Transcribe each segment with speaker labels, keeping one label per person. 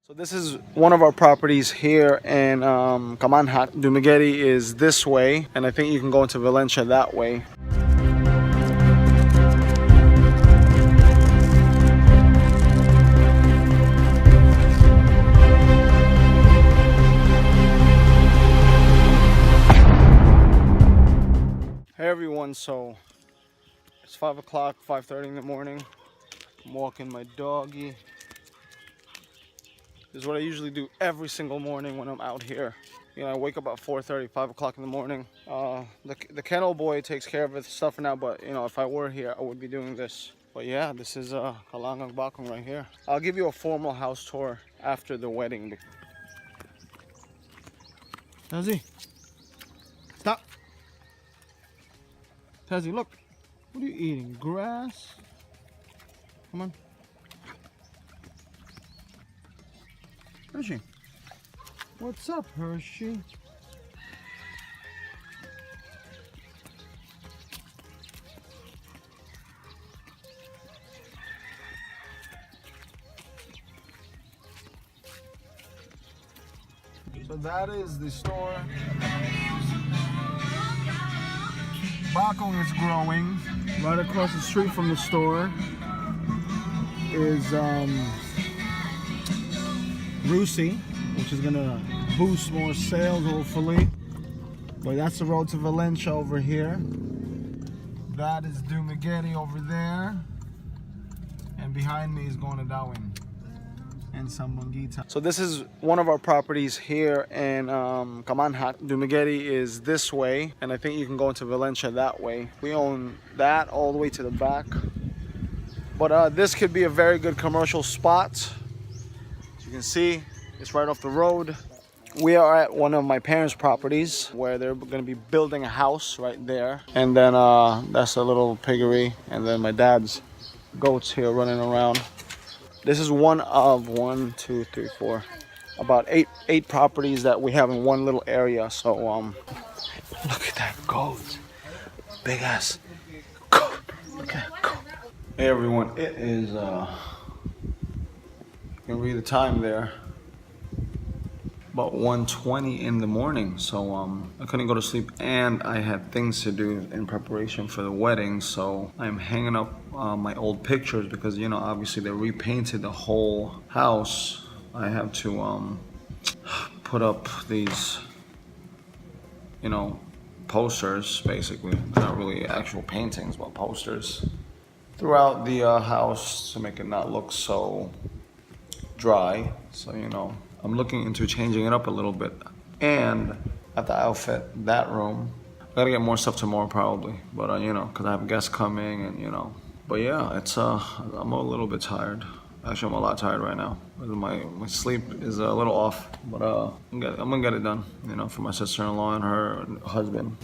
Speaker 1: So this is one of our properties here in Camanjac. Dumaguete is this way, and I think you can go into Valencia that way. Hey everyone, so it's 5 o'clock, 5:30 in the morning. I'm walking my doggy. This is what I usually do every single morning when I'm out here. You know, I wake up at 4:30, 5 o'clock in the morning. The kennel boy takes care of his stuff now, but you know, if I were here, I would be doing this. But yeah, this is Kalangang Bakong right here. I'll give you a formal house tour after the wedding. Tazzy, stop. Tazzy, look. What are you eating? Grass? Come on. Hershey. What's up, Hershey? So that is the store. Bakong is growing. Right across the street from the store is Rusi, which is gonna boost more sales hopefully. But that's the road to Valencia over here. That is Dumaguete over there. And behind me is going to Darwin and Sambuguita. So this is one of our properties here in Camanjac. Dumaguete is this way, and I think you can go into Valencia that way. We own that all the way to the back. But this could be a very good commercial spot. As you can see, it's right off the road. We are at one of my parents' properties where they're going to be building a house right there. And then that's a little piggery. And then my dad's goats here running around. This is one of about eight properties that we have in one little area. So look at that goat. Big ass goat. Look at that goat. Hey everyone, it is you can read the time there, about 1:20 in the morning. So I couldn't go to sleep and I had things to do in preparation for the wedding. So I'm hanging up my old pictures because, you know, obviously they repainted the whole house. I have to put up these, you know, posters, basically. They're not really actual paintings, but posters throughout the house to make it not look so dry. So, you know, I'm looking into changing it up a little bit. And at the outfit, that room, I gotta get more stuff tomorrow probably. But, you know, because I have guests coming and, you know. But yeah, it's, I'm a little bit tired. Actually, I'm a lot tired right now. My sleep is a little off. But I'm gonna get it done, you know, for my sister-in-law and her husband.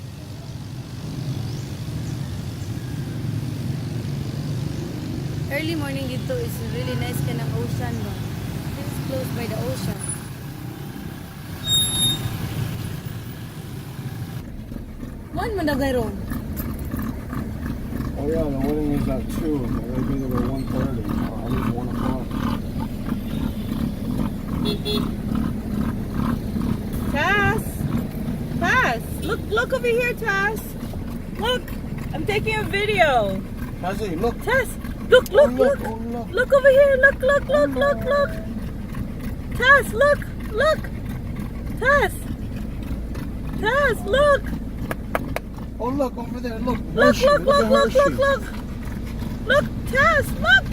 Speaker 2: Early morning dito is really nice ka ng ocean, no? This is close by the ocean. One man na gayron.
Speaker 1: Oh yeah, the wedding is at 2. I gotta be there by 1:30. At least 1 o'clock.
Speaker 3: Taz, look over here, Taz. Look, I'm taking a video.
Speaker 1: Tazzy, look.
Speaker 3: Taz, look.
Speaker 1: Oh, look.
Speaker 3: Look over here. Look. Taz, look. Taz, look.
Speaker 1: Oh look over there, look.
Speaker 3: Look,
Speaker 1: Hershey,
Speaker 3: look. Look, Taz, look.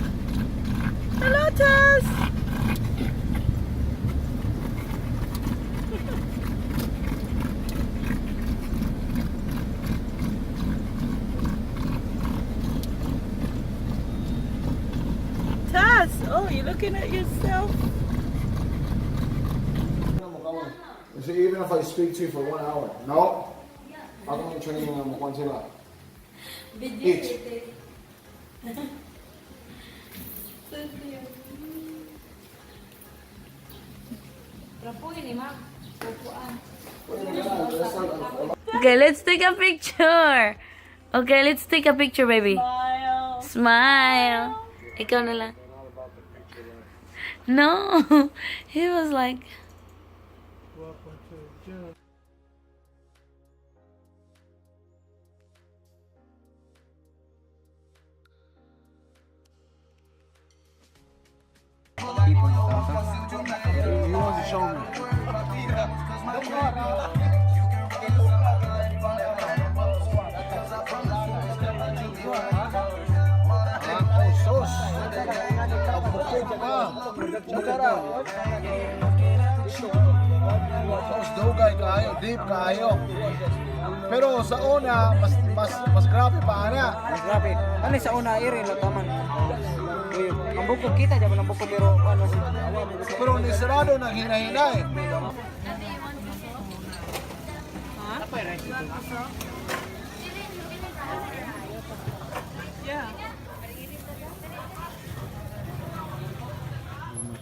Speaker 3: Hello, Taz. Taz, oh, you're looking at yourself.
Speaker 1: Is it even if I speak to you for 1 hour? No? How come you're training them once a lot? Each.
Speaker 2: Okay, let's take a picture. Okay, let's take a picture, baby.
Speaker 3: Smile.
Speaker 2: Smile. Ikaw na lang. No, he was like,
Speaker 4: Welcome to the gym.
Speaker 1: He wants to show me.
Speaker 5: Dugay kayo, deep kayo. Pero sa una, mas grabe pa ana.
Speaker 6: Mas grabe. Ano sa una iri no taman. Ang buko kita jaman ang buko pero ano
Speaker 5: Pero ni sarado nang hinahinay.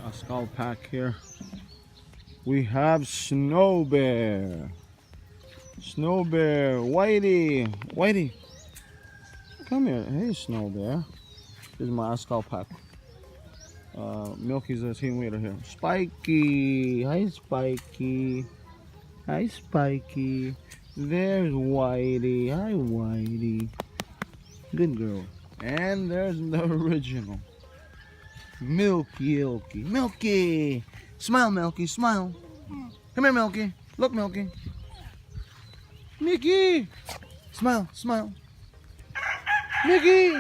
Speaker 1: A skull pack here. We have Snow Bear. Snow Bear, Whitey. Whitey, come here. Hey, Snow Bear. This is my skull pack. Milky's a team leader here. Spiky. Hi, Spiky. Hi, Spiky. There's Whitey. Hi, Whitey. Good girl. And there's the original. Milky. Milky. Smile, Milky. Smile. Come here, Milky. Look, Milky. Mickey. Smile. Smile. Mickey.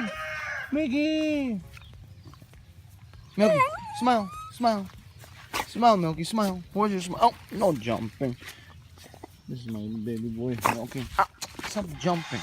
Speaker 1: Mickey. Milky. Smile. Smile. Smile, Milky. Smile. Where's your smile? Oh, no jumping. This is my baby boy. Okay. Ah, stop jumping.